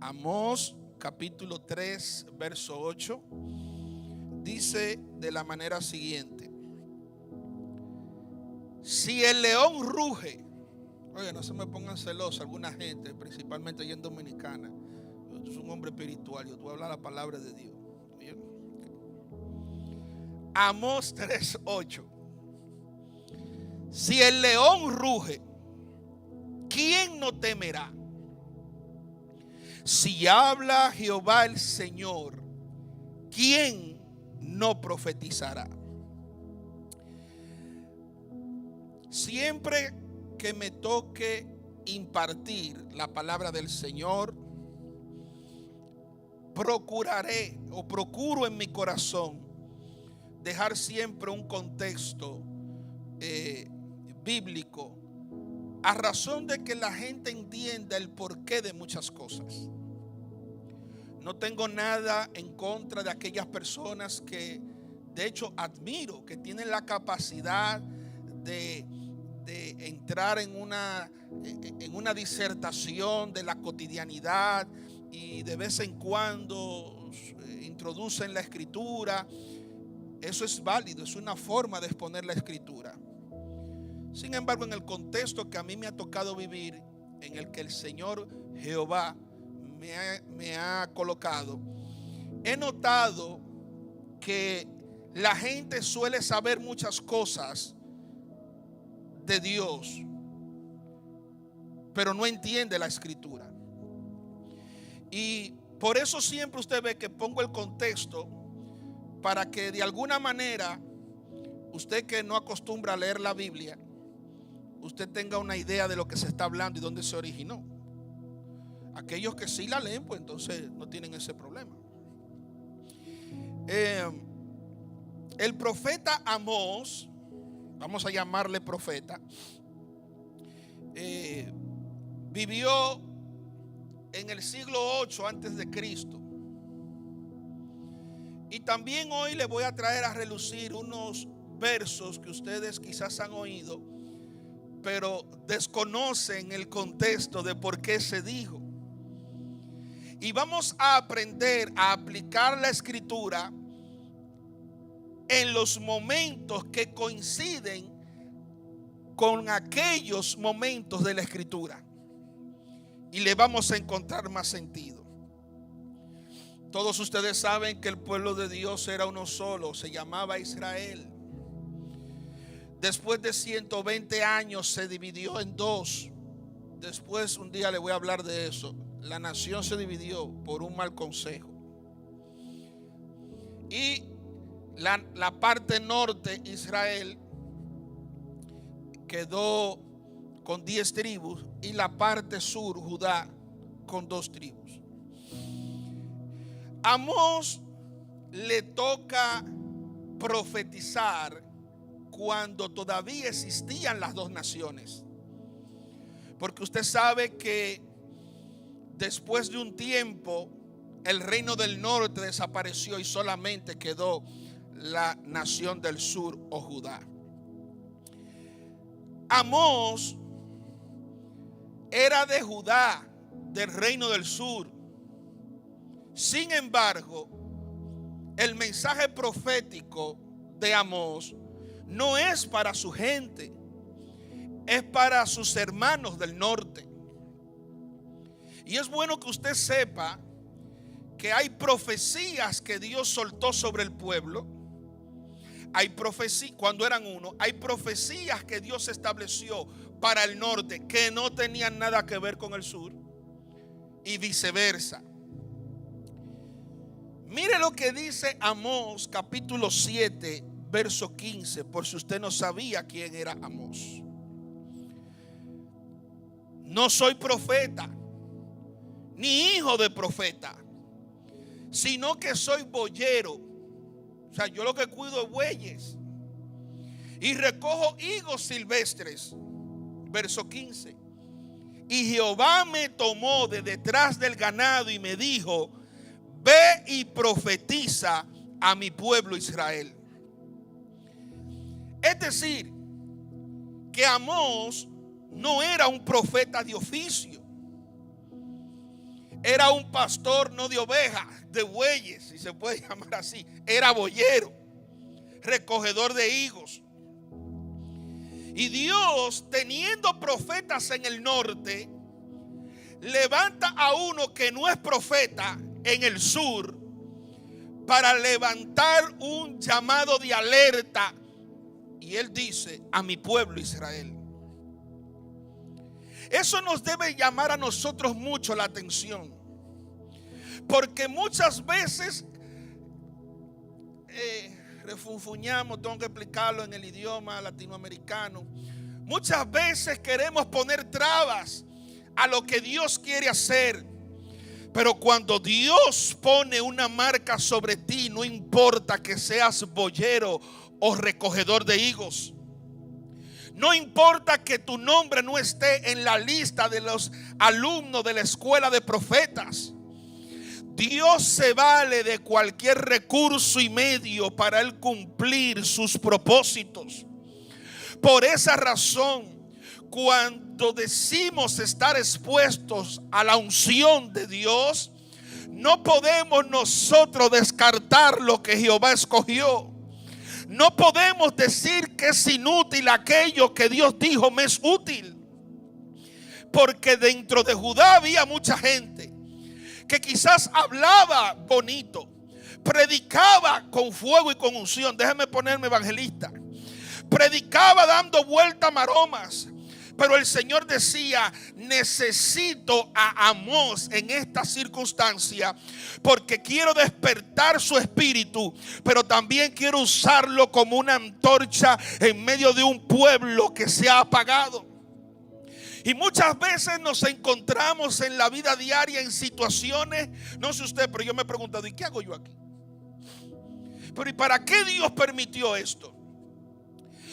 Amós capítulo 3, verso 8, dice de la manera siguiente: si el león ruge, oye, no se me pongan celosos alguna gente, principalmente allá en Dominicana. Tú eres un hombre espiritual, tú hablas la palabra de Dios. ¿Bien? Amós 3, 8. Si el león ruge, ¿quién no temerá? Si habla Jehová el Señor, ¿quién no profetizará? Siempre que me toque impartir la palabra del Señor, procuraré o procuro en mi corazón dejar siempre un contexto bíblico, a razón de que la gente entienda el porqué de muchas cosas. No tengo nada en contra de aquellas personas que de hecho admiro, que tienen la capacidad de entrar en una disertación de la cotidianidad y de vez en cuando introducen la escritura. Eso es válido, es una forma de exponer la escritura. Sin embargo, en el contexto que a mí me ha tocado vivir, en el que el Señor Jehová me ha colocado, he notado que la gente suele saber muchas cosas de Dios, pero no entiende la escritura. Y por eso siempre usted ve que pongo el contexto, para que de alguna manera usted que no acostumbra a leer la Biblia, usted tenga una idea de lo que se está hablando y dónde se originó. Aquellos que sí la leen, pues entonces no tienen ese problema. El profeta Amós, vamos a llamarle profeta, vivió en el siglo 8 antes de Cristo. Y también hoy le voy a traer a relucir unos versos que ustedes quizás han oído, pero desconocen el contexto de por qué se dijo. Y vamos a aprender a aplicar la escritura en los momentos que coinciden con aquellos momentos de la escritura, y le vamos a encontrar más sentido. Todos ustedes saben que el pueblo de Dios era uno solo, se llamaba Israel. Después de 120 años se dividió en dos. Después un día le voy a hablar de eso. La nación se dividió por un mal consejo. Y la parte norte, Israel, quedó con 10 tribus, y la parte sur, Judá, con 2 tribus. Amós le toca profetizar cuando todavía existían las dos naciones, porque usted sabe que después de un tiempo el reino del norte desapareció y solamente quedó la nación del sur o Judá. Amós era de Judá, del reino del sur. Sin embargo, el mensaje profético de Amós no es para su gente, es para sus hermanos del norte. Y es bueno que usted sepa que hay profecías que Dios soltó sobre el pueblo. Hay profecías, cuando eran uno, hay profecías que Dios estableció para el norte que no tenían nada que ver con el sur, y viceversa. Mire lo que dice Amós capítulo 7, verso 15, por si usted no sabía quién era Amós. No soy profeta, ni hijo de profeta, sino que soy boyero. O sea, yo lo que cuido es bueyes y recojo higos silvestres. Verso 15. Y Jehová me tomó de detrás del ganado y me dijo: ve y profetiza a mi pueblo Israel. Es decir, que Amós no era un profeta de oficio. Era un pastor no de ovejas, de bueyes, si se puede llamar así. Era boyero, recogedor de higos. Y Dios, teniendo profetas en el norte, levanta a uno que no es profeta en el sur para levantar un llamado de alerta. Y él dice: a mi pueblo Israel. Eso nos debe llamar a nosotros mucho la atención, porque muchas veces refunfuñamos, tengo que explicarlo en el idioma latinoamericano. Muchas veces queremos poner trabas a lo que Dios quiere hacer. Pero cuando Dios pone una marca sobre ti, no importa que seas boyero o recogedor de higos, no importa que tu nombre no esté en la lista de los alumnos de la escuela de profetas, Dios se vale de cualquier recurso y medio para Él cumplir sus propósitos. Por esa razón, cuando decimos estar expuestos a la unción de Dios, no podemos nosotros descartar lo que Jehová escogió. No podemos decir que es inútil aquello que Dios dijo me es útil. Porque dentro de Judá había mucha gente que quizás hablaba bonito, predicaba con fuego y con unción. Déjeme ponerme evangelista. Predicaba dando vueltas maromas. Pero el Señor decía: necesito a Amós en esta circunstancia, porque quiero despertar su espíritu, pero también quiero usarlo como una antorcha en medio de un pueblo que se ha apagado. Y muchas veces nos encontramos en la vida diaria en situaciones, no sé usted, pero yo me he preguntado: ¿y qué hago yo aquí? Pero ¿y para qué Dios permitió esto?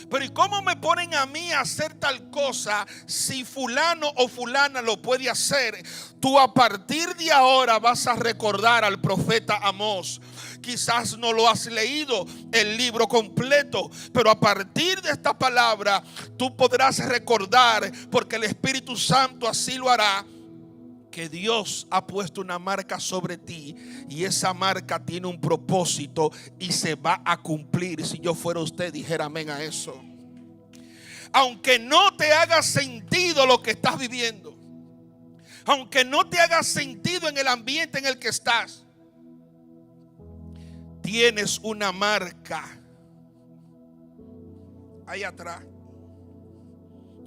Pero ¿y cómo me ponen a mí a hacer tal cosa si fulano o fulana lo puede hacer? Tú a partir de ahora vas a recordar al profeta Amós. Quizás no lo has leído el libro completo, pero a partir de esta palabra tú podrás recordar, porque el Espíritu Santo así lo hará, que Dios ha puesto una marca sobre ti y esa marca tiene un propósito y se va a cumplir. Si yo fuera usted, dijera amén a eso. Aunque no te haga sentido lo que estás viviendo, aunque no te haga sentido en el ambiente en el que estás, tienes una marca ahí atrás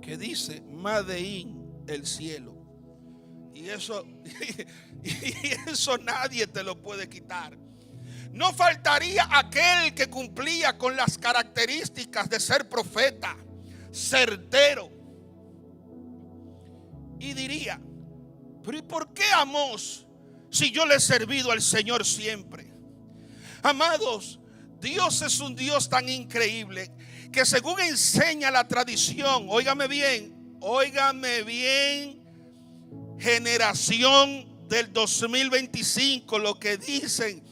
que dice Made in el cielo. Y eso nadie te lo puede quitar. No faltaría aquel que cumplía con las características de ser profeta, certero, y diría: pero ¿y por qué Amós si yo le he servido al Señor siempre? Amados, Dios es un Dios tan increíble que según enseña la tradición, óigame bien, generación del 2025, lo que dicen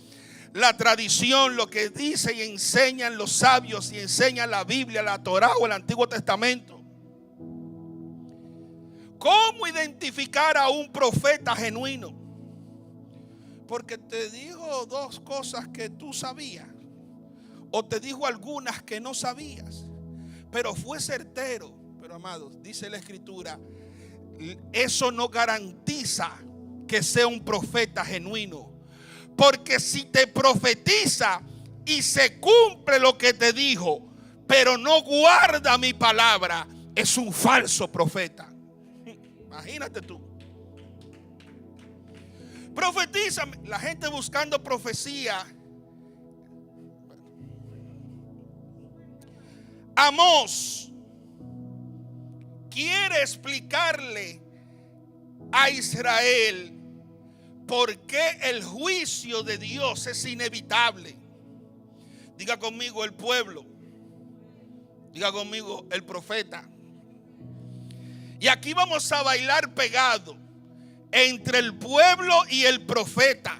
la tradición, lo que dicen y enseñan los sabios y enseñan la Biblia, la Torá o el Antiguo Testamento. ¿Cómo identificar a un profeta genuino? Porque te dijo dos cosas que tú sabías, o te dijo algunas que no sabías, pero fue certero. Pero amados, dice la Escritura, eso no garantiza que sea un profeta genuino. Porque si te profetiza y se cumple lo que te dijo, pero no guarda mi palabra, es un falso profeta. Imagínate tú. Profetiza, la gente buscando profecía. Amós quiere explicarle a Israel por qué el juicio de Dios es inevitable. Diga conmigo: el pueblo. Diga conmigo: el profeta. Y aquí vamos a bailar pegado entre el pueblo y el profeta,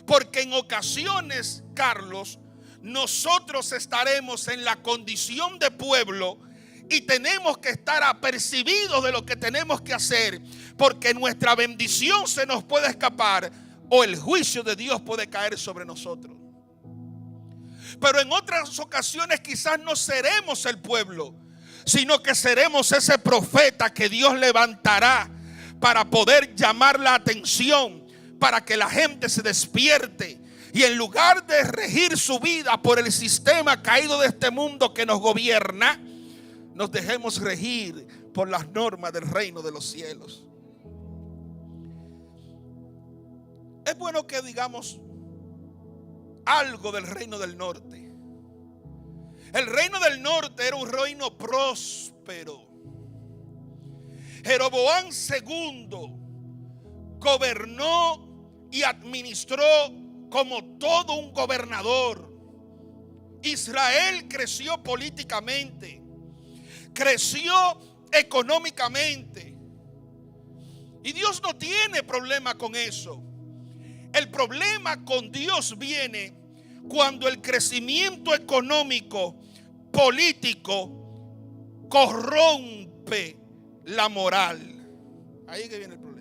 porque en ocasiones, Carlos, nosotros estaremos en la condición de pueblo y tenemos que estar apercibidos de lo que tenemos que hacer, porque nuestra bendición se nos puede escapar o el juicio de Dios puede caer sobre nosotros. Pero en otras ocasiones quizás no seremos el pueblo, sino que seremos ese profeta que Dios levantará para poder llamar la atención, para que la gente se despierte y en lugar de regir su vida por el sistema caído de este mundo que nos gobierna, nos dejemos regir por las normas del reino de los cielos. Es bueno que digamos algo del reino del norte. El reino del norte era un reino próspero. Jeroboam II gobernó y administró como todo un gobernador. Israel creció políticamente, creció económicamente. Y Dios no tiene problema con eso. El problema con Dios viene cuando el crecimiento económico, político, corrompe la moral. Ahí es que viene el problema.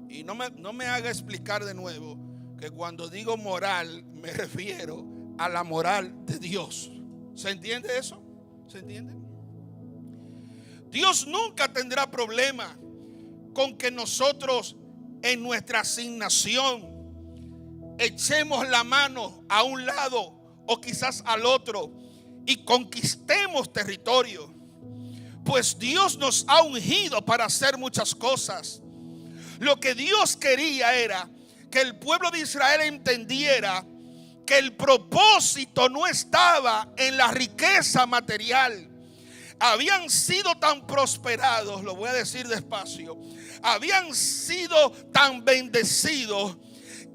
Y no me haga explicar de nuevo que cuando digo moral me refiero a la moral de Dios. ¿Se entiende eso? ¿Se entiende? Dios nunca tendrá problema con que nosotros en nuestra asignación echemos la mano a un lado o quizás al otro y conquistemos territorio. Pues Dios nos ha ungido para hacer muchas cosas. Lo que Dios quería era que el pueblo de Israel entendiera que el propósito no estaba en la riqueza material. Habían sido tan prosperados, lo voy a decir despacio, habían sido tan bendecidos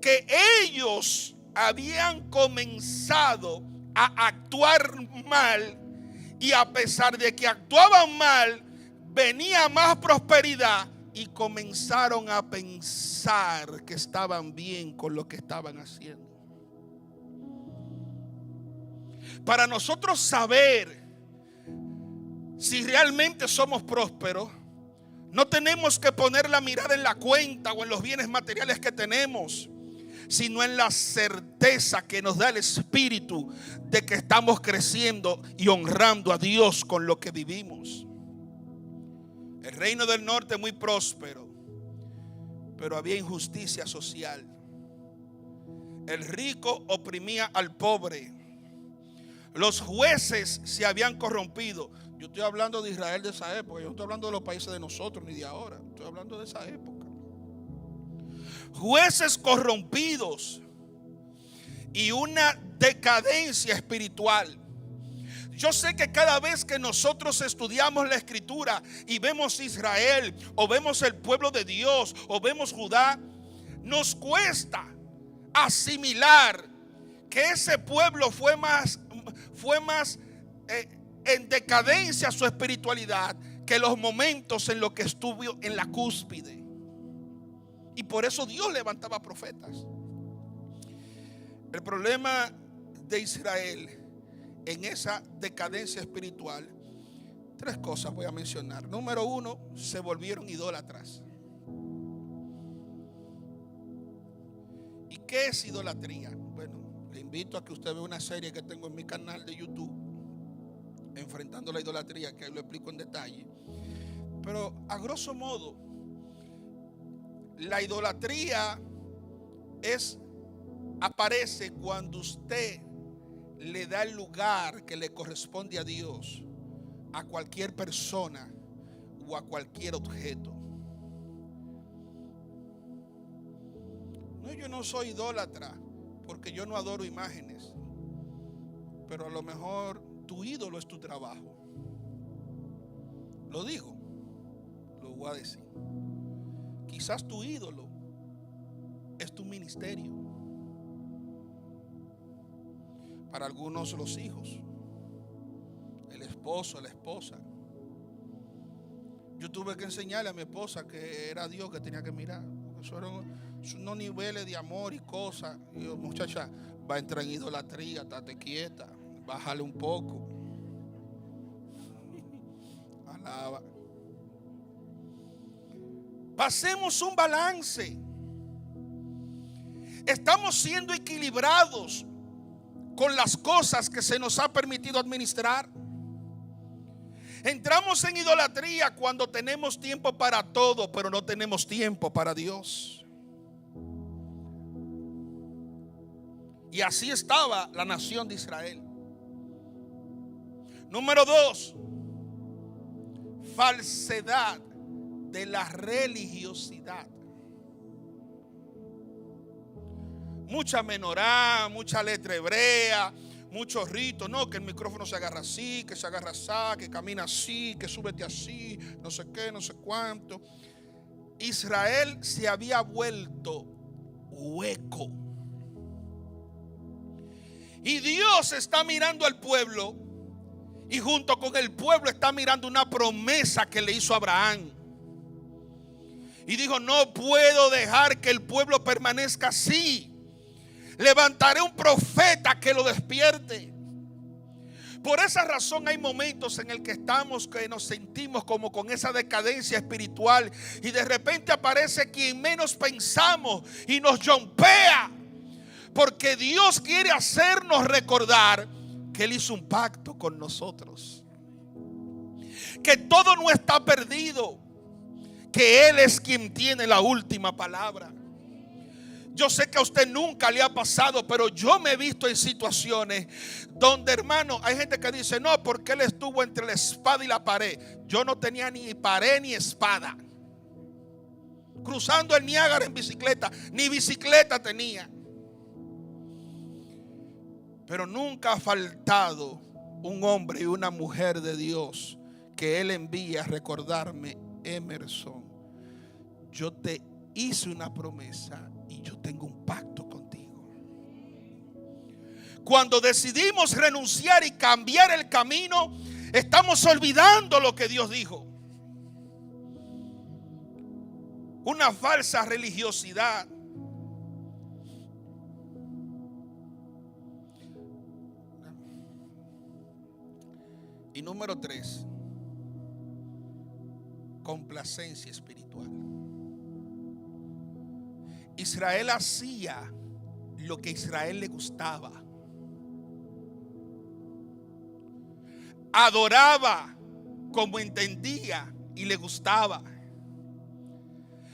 que ellos habían comenzado a actuar mal, y a pesar de que actuaban mal, venía más prosperidad y comenzaron a pensar que estaban bien con lo que estaban haciendo. Para nosotros saber si realmente somos prósperos, no tenemos que poner la mirada en la cuenta o en los bienes materiales que tenemos, sino en la certeza que nos da el Espíritu de que estamos creciendo y honrando a Dios con lo que vivimos. El reino del norte es muy próspero, pero había injusticia social. El rico oprimía al pobre. Los jueces se habían corrompido. Yo estoy hablando de Israel de esa época. Yo no estoy hablando de los países de nosotros ni de ahora. Estoy hablando de esa época. Jueces corrompidos y una decadencia espiritual. Yo sé que cada vez que nosotros estudiamos la Escritura y vemos Israel o vemos el pueblo de Dios o vemos Judá, nos cuesta asimilar que ese pueblo fue más en decadencia su espiritualidad que los momentos en los que estuvo en la cúspide. Y por eso Dios levantaba profetas. El problema de Israel en esa decadencia espiritual, tres cosas voy a mencionar. Número uno, se volvieron idólatras. ¿Y qué es idolatría? Bueno, le invito a que usted vea una serie que tengo en mi canal de YouTube, Enfrentando la idolatría, que ahí lo explico en detalle. Pero a grosso modo, la idolatría aparece cuando usted le da el lugar que le corresponde a Dios a cualquier persona o a cualquier objeto. No, yo no soy idólatra porque yo no adoro imágenes, pero a lo mejor tu ídolo es tu trabajo. Lo digo, lo voy a decir. Quizás tu ídolo es tu ministerio. Para algunos los hijos, el esposo, la esposa. Yo tuve que enseñarle a mi esposa que era Dios que tenía que mirar. Eso eran unos niveles de amor y cosas. Y yo, muchacha, va a entrar en idolatría, estate quieta, bájale un poco. Alaba. Hacemos un balance. Estamos siendo equilibrados con las cosas que se nos ha permitido administrar. Entramos en idolatría cuando tenemos tiempo para todo, pero no tenemos tiempo para Dios. Y así estaba la nación de Israel. Número 2, falsedad de la religiosidad. Mucha menorá, mucha letra hebrea, muchos ritos. No, que el micrófono se agarra así, que se agarra así, que camina así, que súbete así, no sé qué, no sé cuánto. Israel se había vuelto hueco. Y Dios está mirando al pueblo, y junto con el pueblo está mirando una promesa que le hizo a Abraham. Y dijo: no puedo dejar que el pueblo permanezca así. Levantaré un profeta que lo despierte. Por esa razón hay momentos en el que estamos, que nos sentimos como con esa decadencia espiritual, y de repente aparece quien menos pensamos y nos yompea, porque Dios quiere hacernos recordar que Él hizo un pacto con nosotros, que todo no está perdido, que Él es quien tiene la última palabra. Yo sé que a usted nunca le ha pasado, pero yo me he visto en situaciones donde, hermano, hay gente que dice: no, porque él estuvo entre la espada y la pared. Yo no tenía ni pared ni espada. Cruzando el Niágara en bicicleta, ni bicicleta tenía. Pero nunca ha faltado un hombre y una mujer de Dios que Él envía a recordarme: Emerson, yo te hice una promesa y yo tengo un pacto contigo. Cuando decidimos renunciar y cambiar el camino, estamos olvidando lo que Dios dijo. Una falsa religiosidad. Y número 3, complacencia espiritual. Israel hacía lo que a Israel le gustaba. Adoraba como entendía y le gustaba.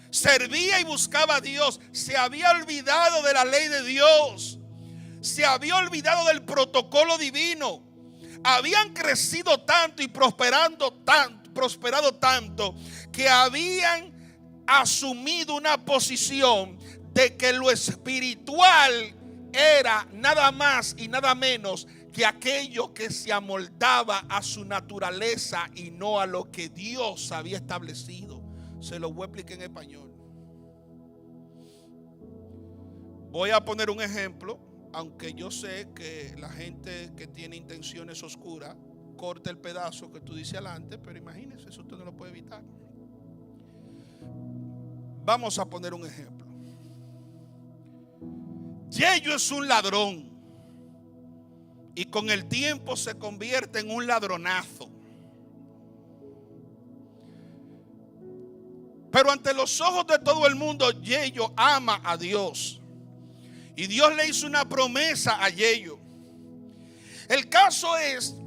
Servía y buscaba a Dios. Se había olvidado de la ley de Dios. Se había olvidado del protocolo divino. Habían crecido tanto y prosperado tanto que habían asumido una posición de que lo espiritual era nada más y nada menos que aquello que se amoldaba a su naturaleza y no a lo que Dios había establecido. Se lo voy a explicar en español. Voy a poner un ejemplo, aunque yo sé que la gente que tiene intenciones oscuras corta el pedazo que tú dices adelante, pero imagínense, eso usted no lo puede evitar. Vamos a poner un ejemplo. Yello es un ladrón y con el tiempo se convierte en un ladronazo. Pero ante los ojos de todo el mundo, Yello ama a Dios. Y Dios le hizo una promesa a Yello. El caso es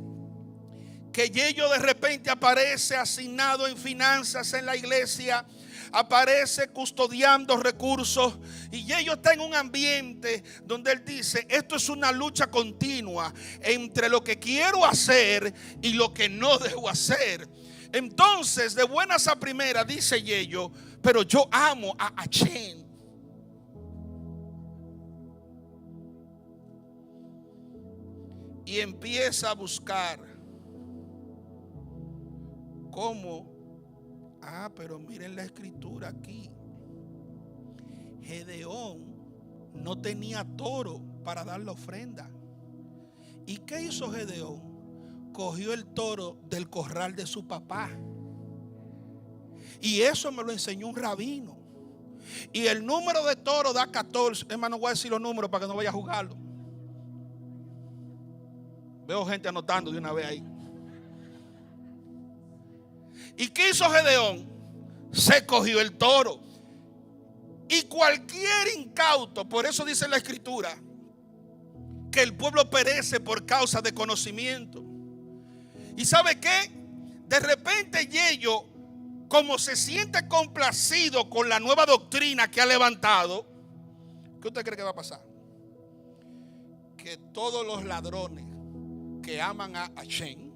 que Yello de repente aparece asignado en finanzas en la iglesia, aparece custodiando recursos, y Yello está en un ambiente donde él dice: esto es una lucha continua entre lo que quiero hacer y lo que no debo hacer. Entonces, de buenas a primeras, dice Yello: pero yo amo a Hashem. Y empieza a buscar cómo. Pero miren la escritura aquí. Gedeón no tenía toro para dar la ofrenda. ¿Y qué hizo Gedeón? Cogió el toro del corral de su papá. Y eso me lo enseñó un rabino. Y el número de toro da 14. Hermano, voy a decir los números para que no vaya a jugarlo. Veo gente anotando de una vez ahí. ¿Y qué hizo Gedeón? se cogió el toro. Y cualquier incauto, por eso dice la Escritura, que el pueblo perece por causa de conocimiento. ¿Y sabe qué? De repente Yello, como se siente complacido con la nueva doctrina que ha levantado, ¿qué usted cree que va a pasar? Que todos los ladrones que aman a Hashem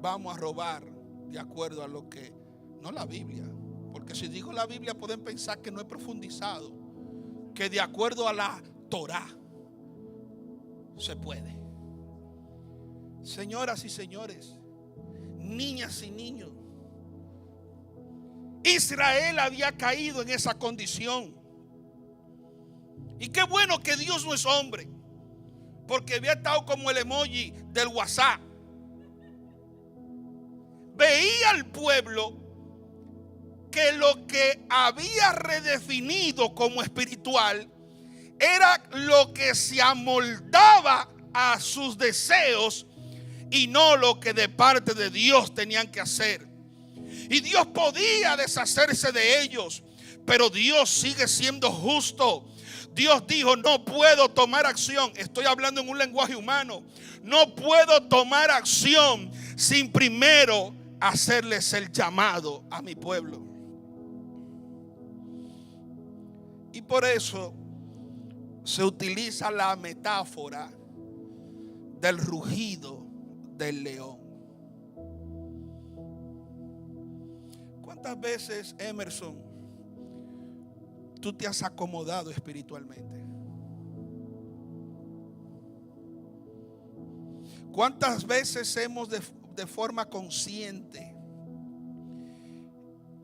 vamos a robar de acuerdo a lo que, no la Biblia, porque si digo la Biblia pueden pensar que no he profundizado, que de acuerdo a la Torá se puede. Señoras y señores, niñas y niños, Israel había caído en esa condición. Y qué bueno que Dios no es hombre, porque había estado como el emoji del WhatsApp. Veía al pueblo que lo que había redefinido como espiritual era lo que se amoldaba a sus deseos y no lo que de parte de Dios tenían que hacer. Y Dios podía deshacerse de ellos, pero Dios sigue siendo justo. Dios dijo: no puedo tomar acción. Estoy hablando en un lenguaje humano. No puedo tomar acción sin primero hacerles el llamado a mi pueblo. Y por eso se utiliza la metáfora del rugido del león. ¿Cuántas veces, Emerson, tú te has acomodado espiritualmente? ¿Cuántas veces hemos de forma consciente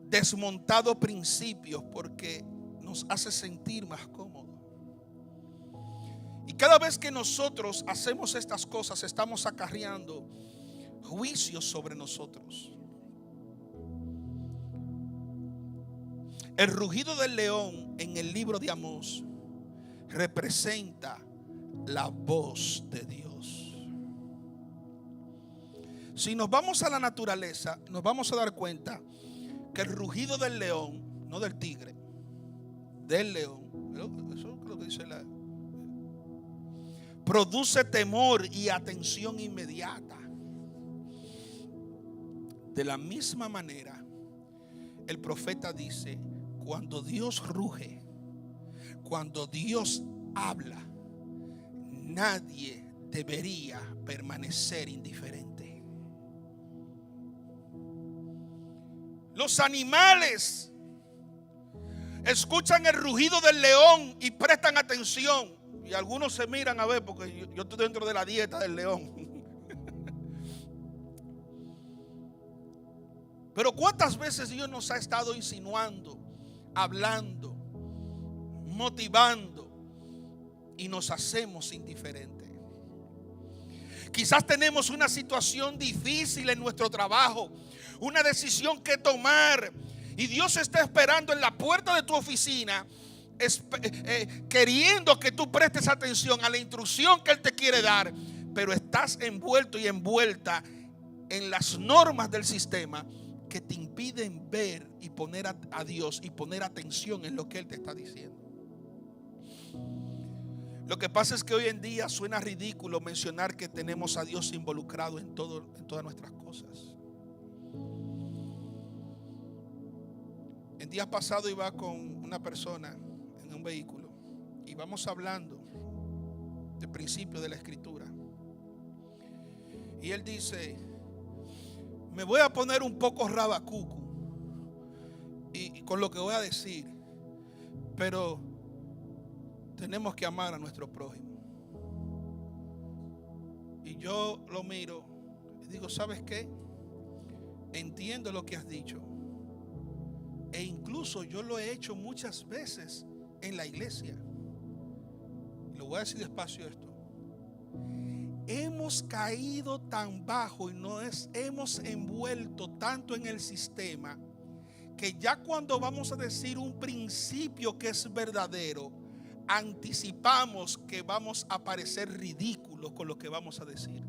desmontado principios porque nos hace sentir más cómodos? Y cada vez que nosotros hacemos estas cosas, estamos acarreando juicios sobre nosotros. El rugido del león en el libro de Amós representa la voz de Dios. Si nos vamos a la naturaleza, nos vamos a dar cuenta que el rugido del león, no del tigre, del león, eso es lo que dice la, produce temor y atención inmediata. De la misma manera, el profeta dice: cuando Dios ruge, cuando Dios habla, nadie debería permanecer indiferente. Los animales escuchan el rugido del león y prestan atención. Y algunos se miran a ver, porque yo estoy dentro de la dieta del león. Pero ¿cuántas veces Dios nos ha estado insinuando, hablando, motivando, y nos hacemos indiferentes? Quizás tenemos una situación difícil en nuestro trabajo, una decisión que tomar, y Dios está esperando en la puerta de tu oficina, queriendo que tú prestes atención a la instrucción que Él te quiere dar, pero estás envuelto y envuelta en las normas del sistema que te impiden ver y poner a Dios y poner atención en lo que Él te está diciendo. Lo que pasa es que hoy en día suena ridículo mencionar que tenemos a Dios involucrado en todas nuestras cosas. El día pasado iba con una persona en un vehículo y vamos hablando del principio de la Escritura, y él dice: me voy a poner un poco rabacuco y con lo que voy a decir, pero tenemos que amar a nuestro prójimo. Y yo lo miro y digo: ¿sabes qué? Entiendo lo que has dicho, e incluso yo lo he hecho muchas veces en la iglesia. Lo voy a decir despacio esto. Hemos caído tan bajo y nos hemos envuelto tanto en el sistema que ya cuando vamos a decir un principio que es verdadero, anticipamos que vamos a parecer ridículos con lo que vamos a decir.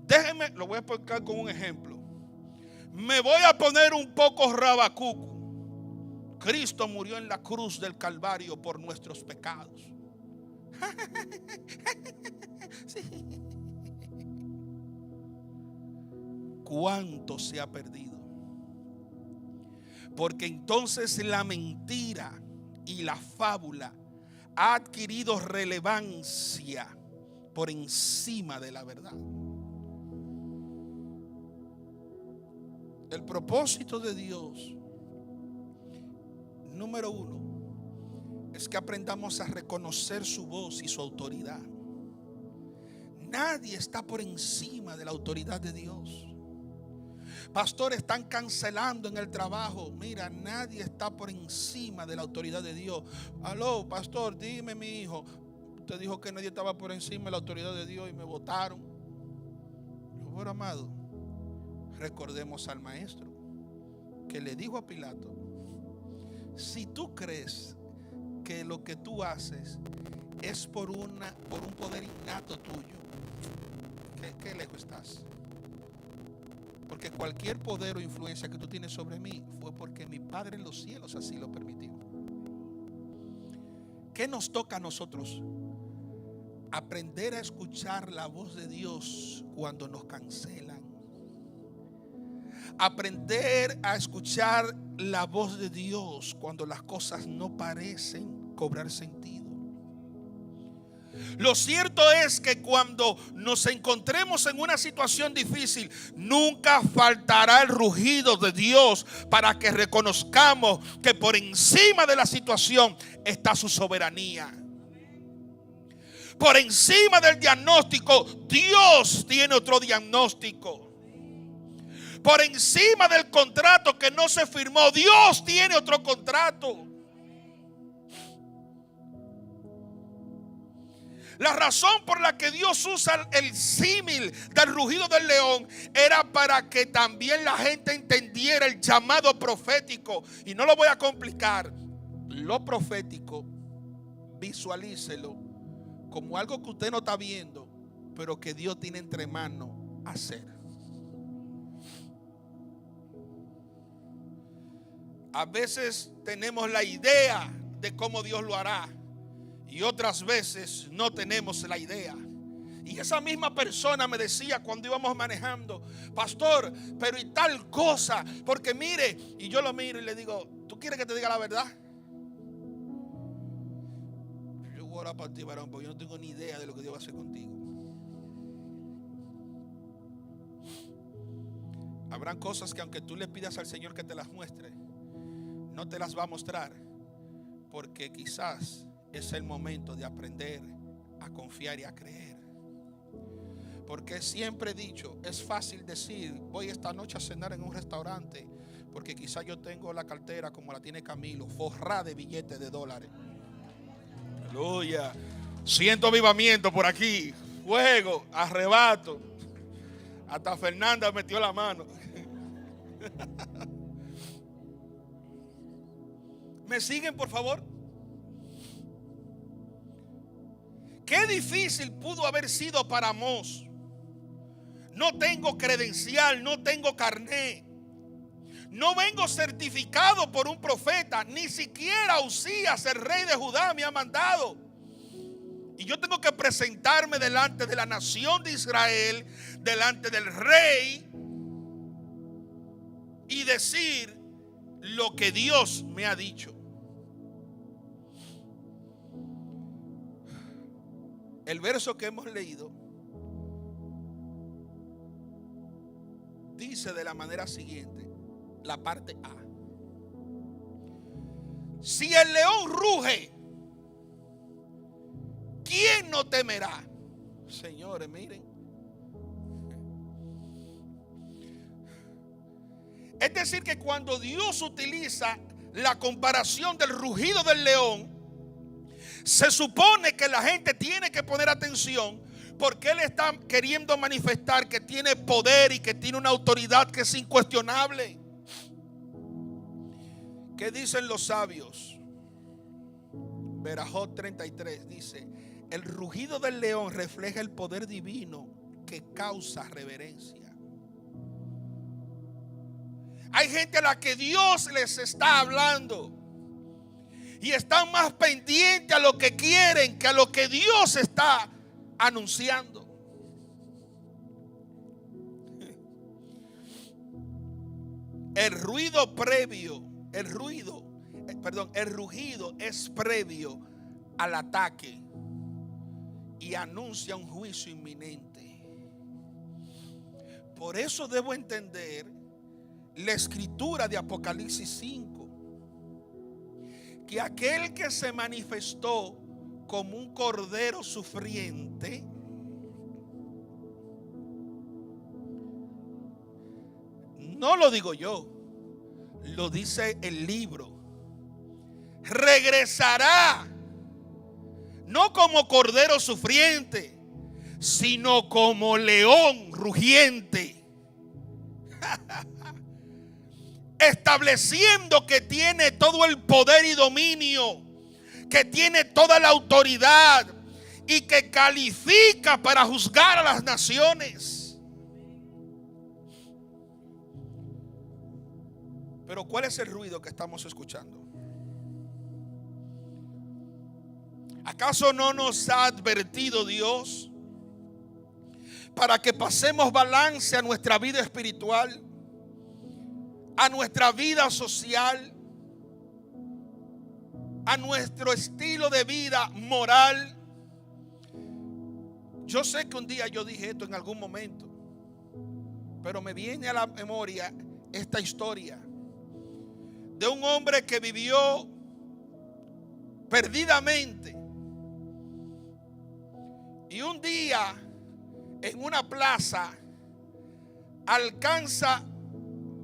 Déjeme, lo voy a explicar con un ejemplo. Me voy a poner un poco rabacucu. Cristo murió en la cruz del Calvario por nuestros pecados. Sí. ¿Cuánto se ha perdido? Porque entonces la mentira y la fábula ha adquirido relevancia por encima de la verdad. El propósito de Dios, número uno, es que aprendamos a reconocer su voz y su autoridad. Nadie está por encima de la autoridad de Dios. Pastores, están cancelando en el trabajo. Mira, nadie está por encima de la autoridad de Dios. Aló, pastor, dime, mi hijo. Usted dijo que nadie estaba por encima de la autoridad de Dios y me votaron. Bueno, amado, recordemos al maestro que le dijo a Pilato: si tú crees que lo que tú haces es por un poder innato tuyo, ¿qué lejos estás? Porque cualquier poder o influencia que tú tienes sobre mí fue porque mi Padre en los cielos así lo permitió. ¿Qué nos toca a nosotros? Aprender a escuchar la voz de Dios cuando nos cancelan. Aprender a escuchar la voz de Dios cuando las cosas no parecen cobrar sentido. Lo cierto es que cuando nos encontremos en una situación difícil, nunca faltará el rugido de Dios para que reconozcamos que por encima de la situación está su soberanía. Por encima del diagnóstico, Dios tiene otro diagnóstico. Por encima del contrato que no se firmó, Dios tiene otro contrato. La razón por la que Dios usa el símil del rugido del león era para que también la gente entendiera el llamado profético. Y no lo voy a complicar. Lo profético, visualícelo como algo que usted no está viendo, pero que Dios tiene entre manos hacer. A veces tenemos la idea de cómo Dios lo hará y otras veces no tenemos la idea. Y esa misma persona me decía cuando íbamos manejando: pastor, pero y tal cosa, porque mire, y yo lo miro y le digo: ¿tú quieres que te diga la verdad? Yo voy a orar para ti, varón, porque yo no tengo ni idea de lo que Dios va a hacer contigo. Habrán cosas que aunque tú le pidas al Señor que te las muestre, no te las va a mostrar, porque quizás es el momento de aprender a confiar y a creer. Porque siempre he dicho, es fácil decir: voy esta noche a cenar en un restaurante, porque quizás yo tengo la cartera como la tiene Camilo, forrada de billetes de dólares. Aleluya. Siento avivamiento por aquí, fuego, arrebato. Hasta Fernanda metió la mano. ¿Me siguen, por favor? Qué difícil pudo haber sido para Amós. No tengo credencial, no tengo carné, no vengo certificado por un profeta, ni siquiera Usías, el rey de Judá, me ha mandado. Y yo tengo que presentarme delante de la nación de Israel, delante del rey, y decir lo que Dios me ha dicho. El verso que hemos leído dice de la manera siguiente, la parte A: si el león ruge, ¿quién no temerá? Señores, miren. Es decir, que cuando Dios utiliza la comparación del rugido del león, se supone que la gente tiene que poner atención, porque Él está queriendo manifestar que tiene poder y que tiene una autoridad que es incuestionable. ¿Qué dicen los sabios? Berajot 33 dice: el rugido del león refleja el poder divino que causa reverencia. Hay gente a la que Dios les está hablando y están más pendientes a lo que quieren que a lo que Dios está anunciando. El rugido es previo al ataque y anuncia un juicio inminente. Por eso debo entender la escritura de Apocalipsis 5, que aquel que se manifestó como un cordero sufriente no lo digo yo, lo dice el libro. Regresará no como cordero sufriente, sino como león rugiente, estableciendo que tiene todo el poder y dominio, que tiene toda la autoridad y que califica para juzgar a las naciones. Pero ¿cuál es el ruido que estamos escuchando? ¿Acaso no nos ha advertido Dios para que pasemos balance a nuestra vida espiritual, a nuestra vida social, a nuestro estilo de vida moral? Yo sé que un día yo dije esto en algún momento, pero me viene a la memoria esta historia de un hombre que vivió perdidamente y un día en una plaza alcanza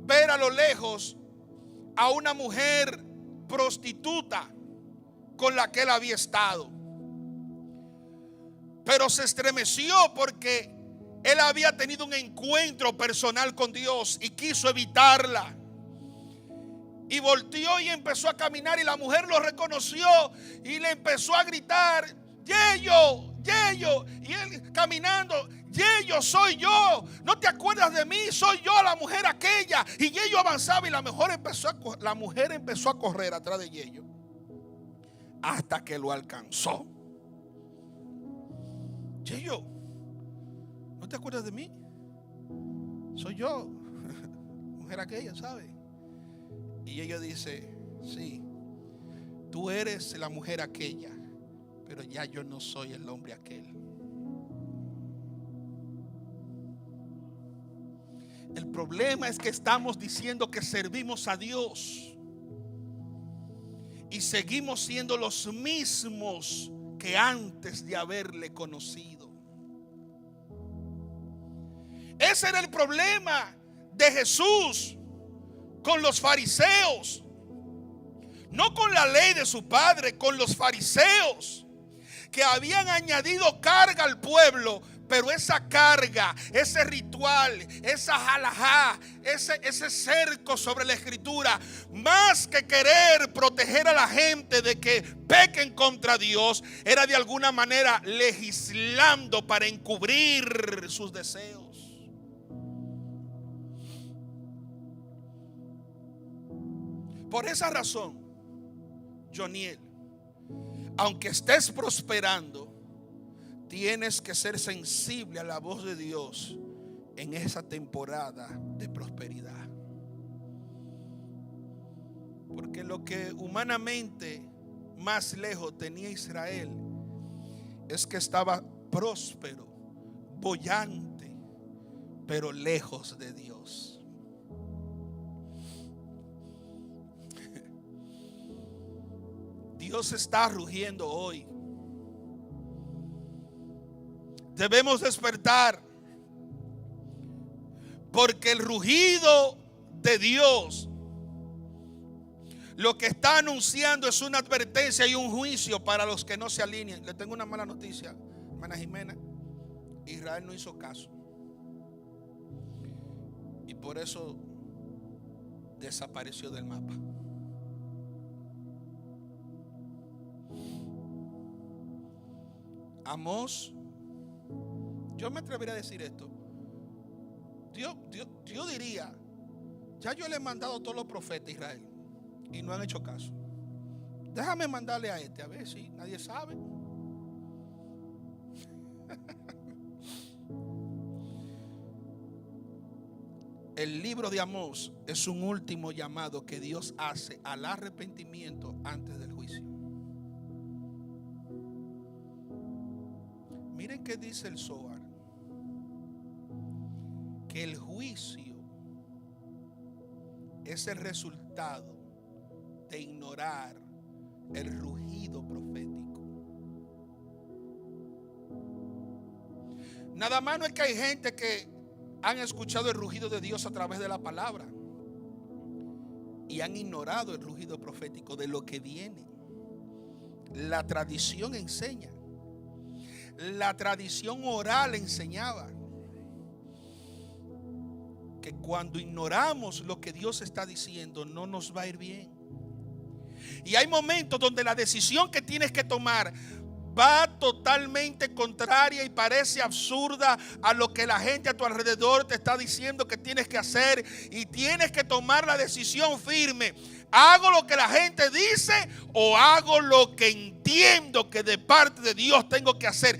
ver a lo lejos a una mujer prostituta con la que él había estado, pero se estremeció porque él había tenido un encuentro personal con Dios y quiso evitarla. Y volteó y empezó a caminar, y la mujer lo reconoció y le empezó a gritar: Yeyo, Yeyo. Y él caminando: Yeyo, soy yo, no te acuerdas de mí, soy yo, la mujer aquella. Y Yeyo avanzaba y la mujer empezó a correr atrás de Yeyo hasta que lo alcanzó. Yeyo, ¿no te acuerdas de mí? Soy yo, mujer aquella, ¿sabes? Y ella dice: sí, tú eres la mujer aquella, pero ya yo no soy el hombre aquel. El problema es que estamos diciendo que servimos a Dios y seguimos siendo los mismos que antes de haberle conocido. Ese era el problema de Jesús con los fariseos, no con la ley de su padre, con los fariseos, que habían añadido carga al pueblo. Pero esa carga, ese ritual, esa halajá, ese cerco sobre la escritura, más que querer proteger a la gente de que pequen contra Dios, era de alguna manera legislando para encubrir sus deseos. Por esa razón, Joniel, aunque estés prosperando, tienes que ser sensible a la voz de Dios en esa temporada de prosperidad. Porque lo que humanamente más lejos tenía Israel es que estaba próspero, boyante, pero lejos de Dios. Dios está rugiendo hoy. Debemos despertar, porque el rugido de Dios lo que está anunciando es una advertencia y un juicio para los que no se alinean. Le tengo una mala noticia, hermana Jimena: Israel no hizo caso y por eso desapareció del mapa. Amós, yo me atrevería a decir esto. Yo diría, Ya yo le he mandado a todos los profetas de Israel y no han hecho caso. Déjame mandarle a este, a ver si nadie sabe. El libro de Amós es un último llamado que Dios hace al arrepentimiento antes del juicio. Miren qué dice el Zohar: que el juicio es el resultado de ignorar el rugido profético. Nada más no es que hay gente que han escuchado el rugido de Dios a través de la palabra y han ignorado el rugido profético de lo que viene. La tradición enseña, la tradición oral enseñaba que cuando ignoramos lo que Dios está diciendo, no nos va a ir bien. Y hay momentos donde la decisión que tienes que tomar va totalmente contraria y parece absurda a lo que la gente a tu alrededor te está diciendo que tienes que hacer, y tienes que tomar la decisión firme: ¿hago lo que la gente dice o hago lo que entiendo que de parte de Dios tengo que hacer?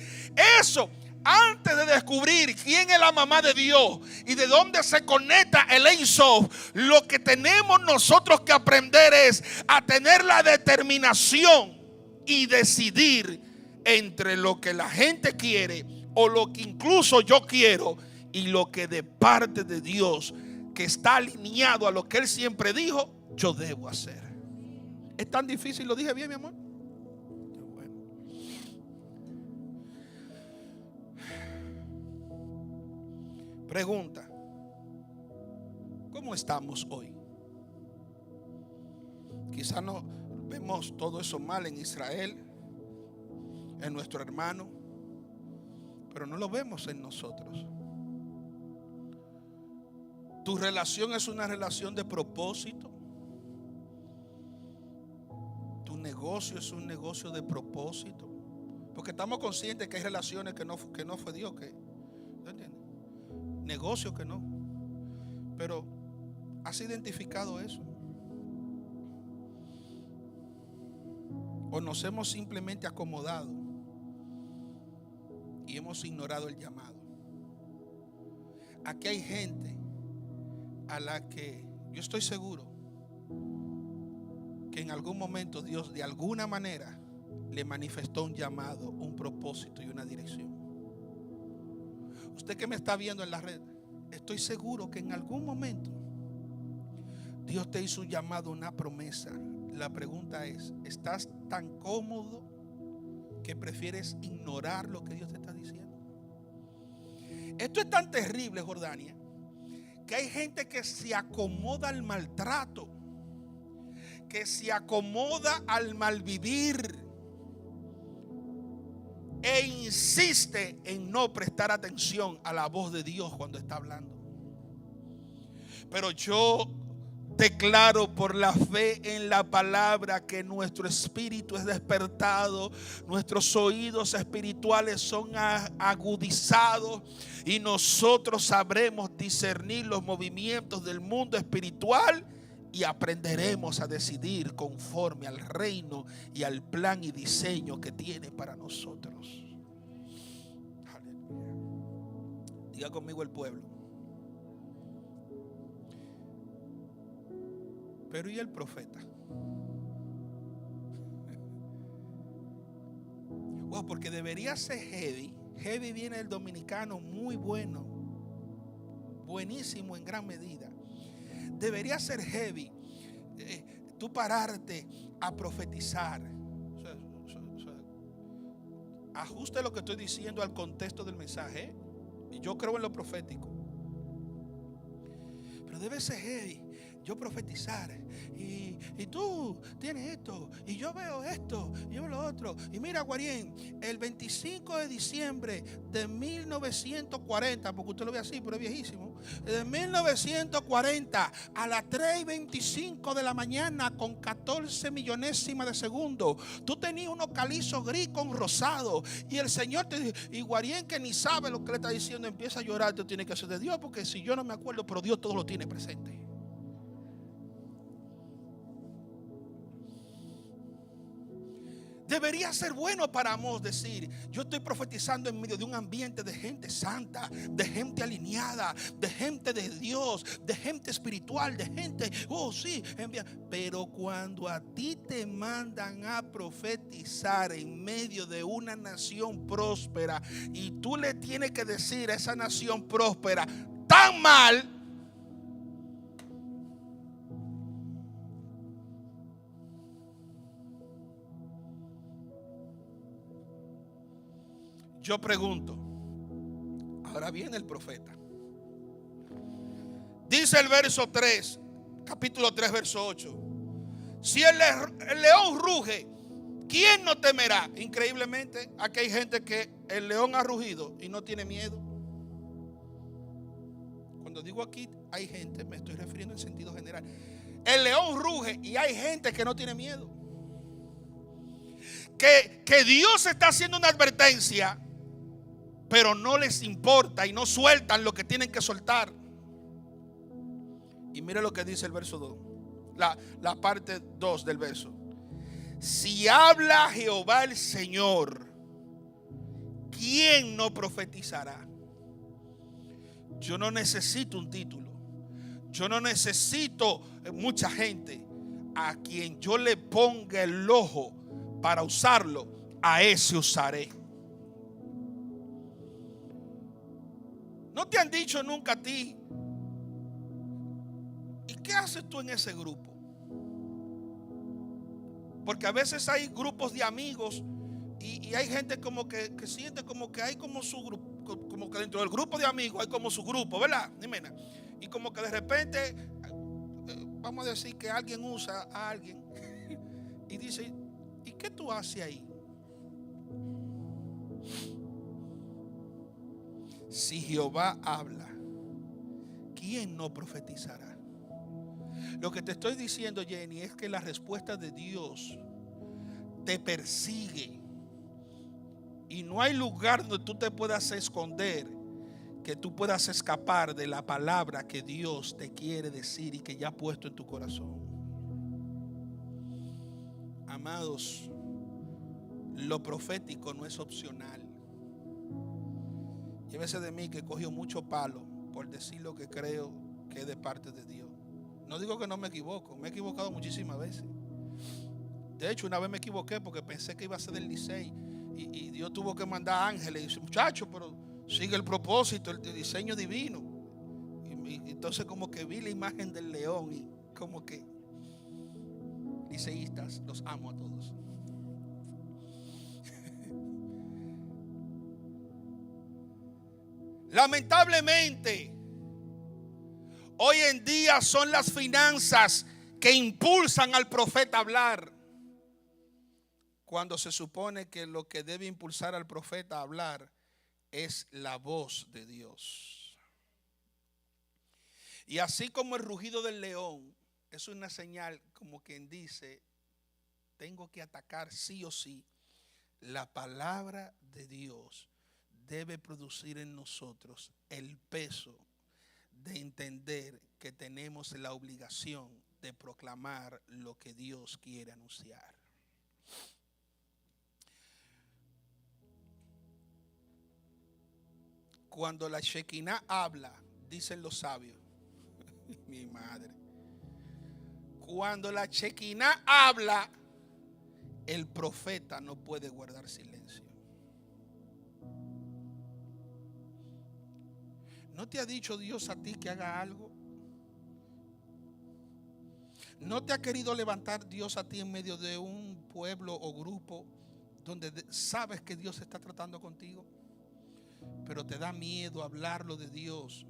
Eso, antes de descubrir quién es la mamá de Dios y de dónde se conecta el Ein Sof, lo que tenemos nosotros que aprender es a tener la determinación y decidir entre lo que la gente quiere o lo que incluso yo quiero y lo que de parte de Dios, que está alineado a lo que Él siempre dijo, yo debo hacer. ¿Es tan difícil? ¿Lo dije bien, mi amor? Bueno. Pregunta: ¿cómo estamos hoy? Quizás no vemos todo eso mal en Israel, en nuestro hermano, pero no lo vemos en nosotros. Tu relación es una relación de propósito. Tu negocio es un negocio de propósito, porque estamos conscientes que hay relaciones que no fue Dios, que ¿no entiendes? Negocios que no, pero ¿has identificado eso? ¿O nos hemos simplemente acomodado y hemos ignorado el llamado? Aquí hay gente a la que yo estoy seguro que en algún momento Dios de alguna manera le manifestó un llamado, un propósito y una dirección. Usted que me está viendo en la red, estoy seguro que en algún momento Dios te hizo un llamado, una promesa. La pregunta es: ¿estás tan cómodo que prefieres ignorar lo que Dios te está diciendo? Esto es tan terrible, Jordania, que hay gente que se acomoda al maltrato, que se acomoda al malvivir e insiste en no prestar atención a la voz de Dios cuando está hablando. Pero yo declaro por la fe en la palabra que nuestro espíritu es despertado, nuestros oídos espirituales son agudizados y nosotros sabremos discernir los movimientos del mundo espiritual y aprenderemos a decidir conforme al reino y al plan y diseño que tiene para nosotros. Aleluya. Diga conmigo el pueblo. Pero ¿y el profeta? Wow, porque debería ser heavy. Heavy viene del dominicano, muy bueno, buenísimo en gran medida. Debería ser heavy tú pararte a profetizar. Ajuste lo que estoy diciendo al contexto del mensaje. Y yo creo en lo profético. Pero debe ser heavy yo profetizar y tú tienes esto y yo veo esto y yo veo lo otro. Y mira, Guarien, el 25 de diciembre de 1940, porque usted lo ve así, pero es viejísimo, de 1940 a las 3:25 de la mañana con 14 millonésimas de segundo, tú tenías unos calizos gris con rosado y el Señor te dice, y Guarien, que ni sabe lo que le está diciendo, empieza a llorar. Tú tienes que ser de Dios, porque si yo no me acuerdo, pero Dios todo lo tiene presente. Debería ser bueno para Amós decir: yo estoy profetizando en medio de un ambiente de gente santa, de gente alineada, de gente de Dios, de gente espiritual, de gente, oh sí, pero cuando a ti te mandan a profetizar en medio de una nación próspera y tú le tienes que decir a esa nación próspera: tan mal. Yo pregunto, ahora viene el profeta. Dice el verso 3, capítulo 3, verso 8. Si el león ruge, ¿quién no temerá? Increíblemente, aquí hay gente que el león ha rugido y no tiene miedo. Cuando digo aquí hay gente, me estoy refiriendo en sentido general. El león ruge y hay gente que no tiene miedo. Que Dios está haciendo una advertencia, pero no les importa y no sueltan lo que tienen que soltar. Y mire lo que dice el verso 2, la parte 2 del verso. Si habla Jehová el Señor, ¿quién no profetizará? Yo no necesito un título. Yo no necesito mucha gente. A quien yo le ponga el ojo para usarlo, a ese usaré. ¿No te han dicho nunca a ti: ¿y qué haces tú en ese grupo? Porque a veces hay grupos de amigos y hay gente como que siente como que hay como su grupo, como que dentro del grupo de amigos hay como su grupo, ¿verdad? Y como que de repente, vamos a decir que alguien usa a alguien y dice: ¿y qué tú haces ahí? Si Jehová habla, ¿quién no profetizará? Lo que te estoy diciendo, Jenny, es que la respuesta de Dios te persigue y no hay lugar donde tú te puedas esconder, que tú puedas escapar de la palabra que Dios te quiere decir y que ya ha puesto en tu corazón. Amados, lo profético no es opcional. Llévese de mí que cogió mucho palo por decir lo que creo que es de parte de Dios. No digo que no me equivoco, me he equivocado muchísimas veces. De hecho, una vez me equivoqué porque pensé que iba a ser del Licey y Dios tuvo que mandar ángeles y dice: muchacho, pero sigue el propósito, el diseño divino. Y entonces como que vi la imagen del león y como que, liceístas, los amo a todos. Lamentablemente, hoy en día son las finanzas que impulsan al profeta a hablar, cuando se supone que lo que debe impulsar al profeta a hablar es la voz de Dios. Y así como el rugido del león es una señal, como quien dice: tengo que atacar sí o sí, la palabra de Dios debe producir en nosotros el peso de entender que tenemos la obligación de proclamar lo que Dios quiere anunciar. Cuando la Shekinah habla, dicen los sabios, mi madre, cuando la Shekinah habla, el profeta no puede guardar silencio. ¿No te ha dicho Dios a ti que haga algo? ¿No te ha querido levantar Dios a ti en medio de un pueblo o grupo donde sabes que Dios está tratando contigo? Pero te da miedo hablarlo de Dios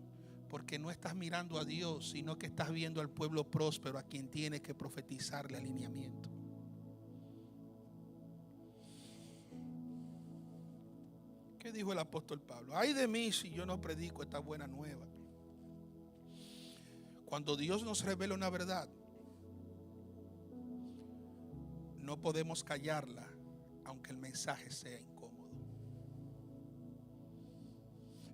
porque no estás mirando a Dios, sino que estás viendo al pueblo próspero a quien tienes que profetizarle alineamiento. ¿Qué dijo el apóstol Pablo? Ay de mí si yo no predico esta buena nueva. Cuando Dios nos revela una verdad, no podemos callarla, aunque el mensaje sea incómodo.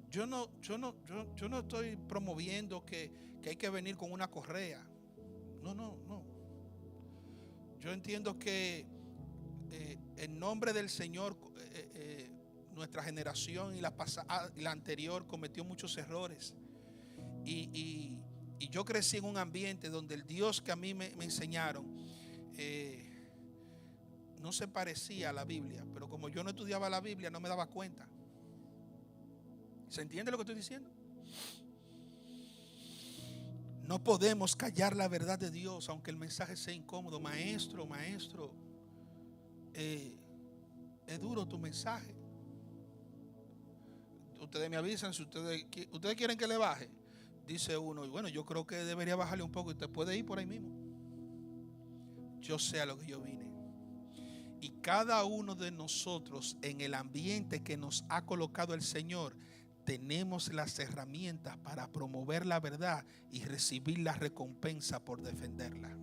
Yo no estoy promoviendo que hay que venir con una correa. No. Yo entiendo que en nombre del Señor, nuestra generación y la anterior cometió muchos errores. Y yo crecí en un ambiente donde el Dios que a mí me enseñaron no se parecía a la Biblia. Pero como yo no estudiaba la Biblia, no me daba cuenta. ¿Se entiende lo que estoy diciendo? No podemos callar la verdad de Dios, aunque el mensaje sea incómodo. Maestro, es duro tu mensaje. Ustedes me avisan si ustedes quieren que le baje. Dice uno, y bueno, yo creo que debería bajarle un poco. Y usted puede ir por ahí mismo. Yo sé a lo que yo vine. Y cada uno de nosotros, en el ambiente que nos ha colocado el Señor, tenemos las herramientas para promover la verdad y recibir la recompensa por defenderla.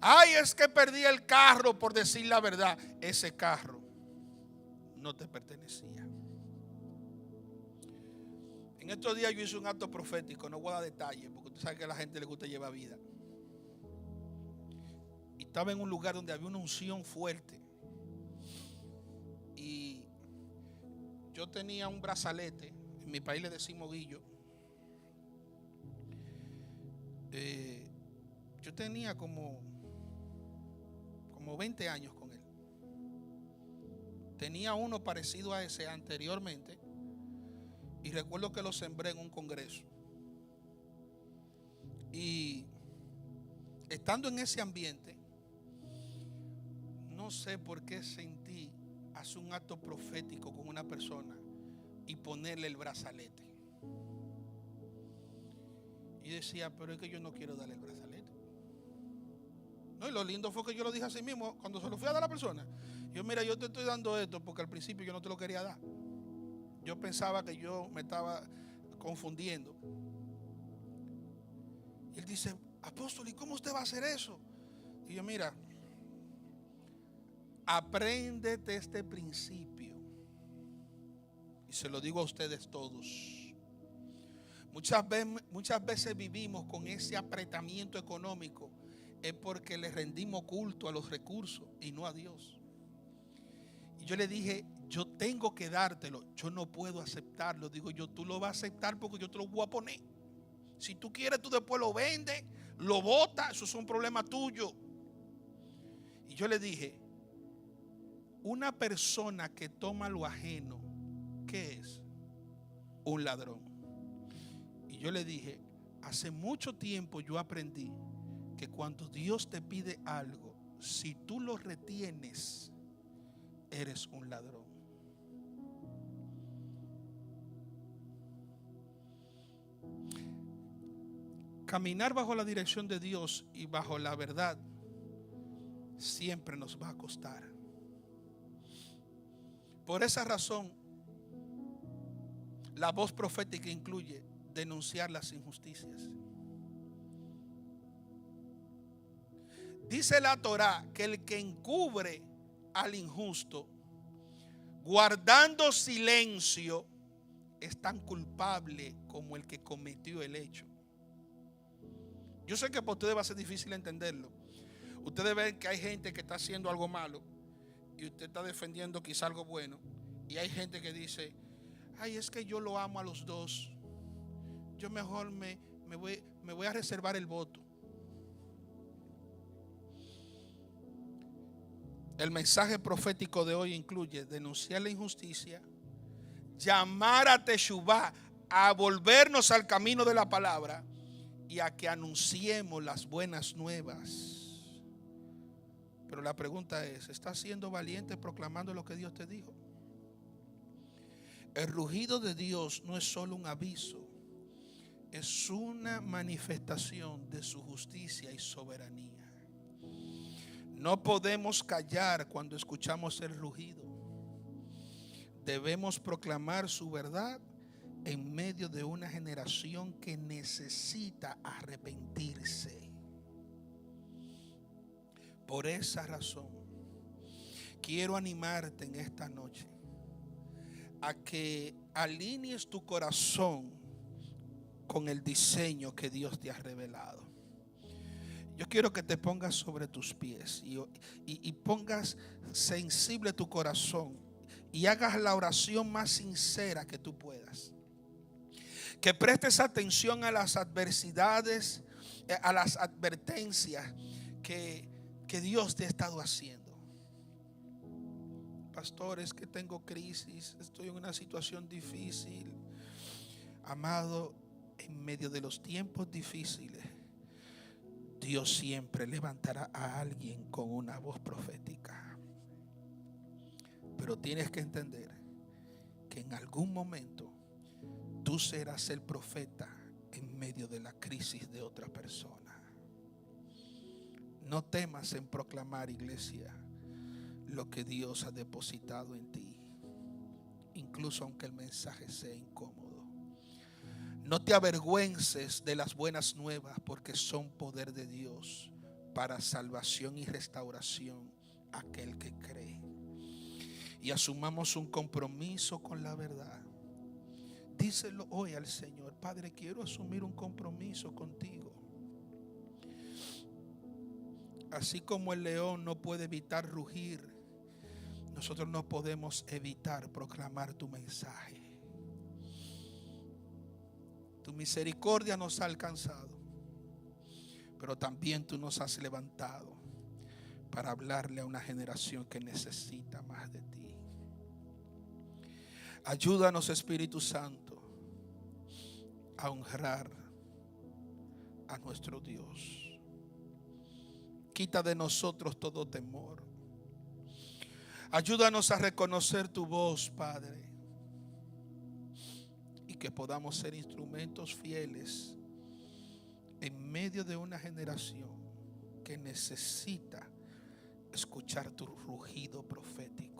Ay, es que perdí el carro por decir la verdad. Ese carro no te pertenecía. En estos días yo hice un acto profético, no voy a dar detalles, porque tú sabes que a la gente le gusta llevar vida. Y estaba en un lugar donde había una unción fuerte. Y yo tenía un brazalete, en mi país le decimos guillo. Yo tenía como 20 años con él. Tenía uno parecido a ese anteriormente. Y recuerdo que lo sembré en un congreso. Y estando en ese ambiente, no sé por qué sentí hacer un acto profético con una persona y ponerle el brazalete. Y decía, pero es que yo no quiero darle el brazalete. No, y lo lindo fue que yo lo dije así mismo cuando se lo fui a dar a la persona. Yo, mira, yo te estoy dando esto porque al principio yo no te lo quería dar. Yo pensaba que yo me estaba confundiendo. Y él dice, apóstol, ¿y cómo usted va a hacer eso? Y yo, mira, apréndete este principio. Y se lo digo a ustedes todos. Muchas veces vivimos con ese apretamiento económico. Es porque le rendimos culto a los recursos y no a Dios. Y yo le dije, yo tengo que dártelo, yo no puedo aceptarlo. Digo yo, tú lo vas a aceptar porque yo te lo voy a poner. Si tú quieres, tú después lo vendes, lo botas, eso es un problema tuyo. Y yo le dije, una persona que toma lo ajeno, ¿qué es? Un ladrón. Y yo le dije, hace mucho tiempo yo aprendí que cuando Dios te pide algo, si tú lo retienes, eres un ladrón. Caminar bajo la dirección de Dios y bajo la verdad siempre nos va a costar. Por esa razón, la voz profética incluye denunciar las injusticias. Dice la Torá que el que encubre al injusto, guardando silencio, es tan culpable como el que cometió el hecho. Yo sé que para ustedes va a ser difícil entenderlo. Ustedes ven que hay gente que está haciendo algo malo y usted está defendiendo quizá algo bueno. Y hay gente que dice, ay, es que yo lo amo a los dos. Yo mejor me voy a reservar el voto. El mensaje profético de hoy incluye denunciar la injusticia, llamar a Teshuvá, a volvernos al camino de la palabra y a que anunciemos las buenas nuevas. Pero la pregunta es, ¿estás siendo valiente proclamando lo que Dios te dijo? El rugido de Dios no es solo un aviso, es una manifestación de su justicia y soberanía. No podemos callar cuando escuchamos el rugido. Debemos proclamar su verdad en medio de una generación que necesita arrepentirse. Por esa razón, quiero animarte en esta noche a que alinees tu corazón con el diseño que Dios te ha revelado. Yo quiero que te pongas sobre tus pies y pongas sensible tu corazón y hagas la oración más sincera que tú puedas. Que prestes atención a las adversidades, a las advertencias que Dios te ha estado haciendo. Pastor, es que tengo crisis, estoy en una situación difícil. Amado, en medio de los tiempos difíciles, Dios siempre levantará a alguien con una voz profética. Pero tienes que entender que en algún momento tú serás el profeta en medio de la crisis de otra persona. No temas en proclamar, iglesia, lo que Dios ha depositado en ti, incluso aunque el mensaje sea incómodo. No te avergüences de las buenas nuevas, porque son poder de Dios para salvación y restauración a aquel que cree. Y asumamos un compromiso con la verdad. Díselo hoy al Señor: Padre, quiero asumir un compromiso contigo. Así como el león no puede evitar rugir, nosotros no podemos evitar proclamar tu mensaje. Tu misericordia nos ha alcanzado, pero también tú nos has levantado para hablarle a una generación que necesita más de ti. Ayúdanos, Espíritu Santo, a honrar a nuestro Dios. Quita de nosotros todo temor. Ayúdanos a reconocer tu voz, Padre, y que podamos ser instrumentos fieles en medio de una generación que necesita escuchar tu rugido profético.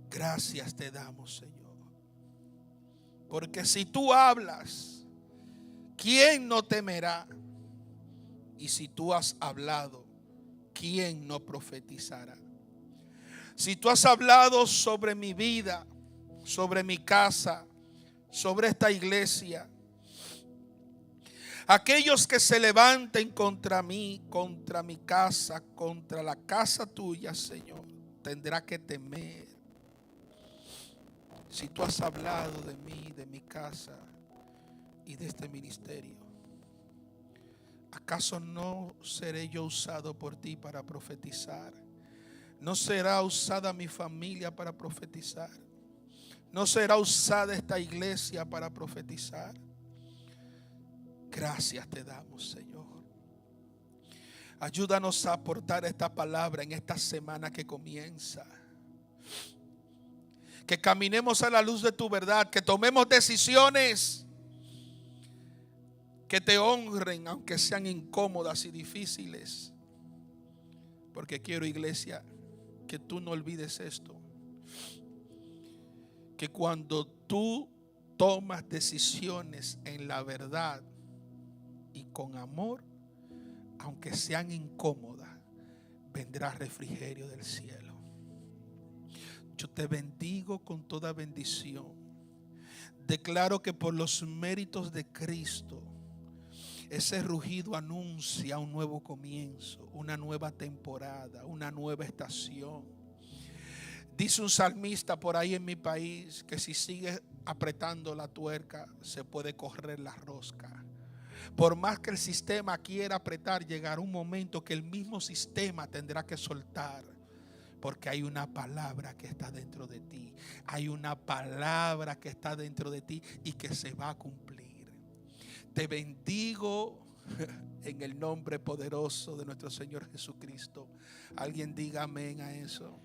Gracias te damos, Señor, porque si tú hablas, ¿quién no temerá? Y si tú has hablado, ¿quién no profetizará? Si tú has hablado sobre mi vida, sobre mi casa, sobre esta iglesia, aquellos que se levanten contra mí, contra mi casa, contra la casa tuya, Señor, tendrá que temer. Si tú has hablado de mí, de mi casa y de este ministerio, ¿acaso no seré yo usado por ti para profetizar? ¿No será usada mi familia para profetizar? ¿No será usada esta iglesia para profetizar? Gracias te damos, Señor. Ayúdanos a aportar esta palabra en esta semana que comienza. Que caminemos a la luz de tu verdad, que tomemos decisiones que te honren, aunque sean incómodas y difíciles. Porque quiero, iglesia, que tú no olvides esto. Que cuando tú tomas decisiones en la verdad y con amor, aunque sean incómodas, vendrá refrigerio del cielo. Yo te bendigo con toda bendición. Declaro que por los méritos de Cristo, ese rugido anuncia un nuevo comienzo, una nueva temporada, una nueva estación. Dice un salmista por ahí en mi país que si sigue apretando la tuerca se puede correr la rosca. Por más que el sistema quiera apretar, llegará un momento que el mismo sistema tendrá que soltar. Porque hay una palabra que está dentro de ti. Hay una palabra que está dentro de ti y que se va a cumplir. Te bendigo en el nombre poderoso de nuestro Señor Jesucristo. Alguien diga amén a eso.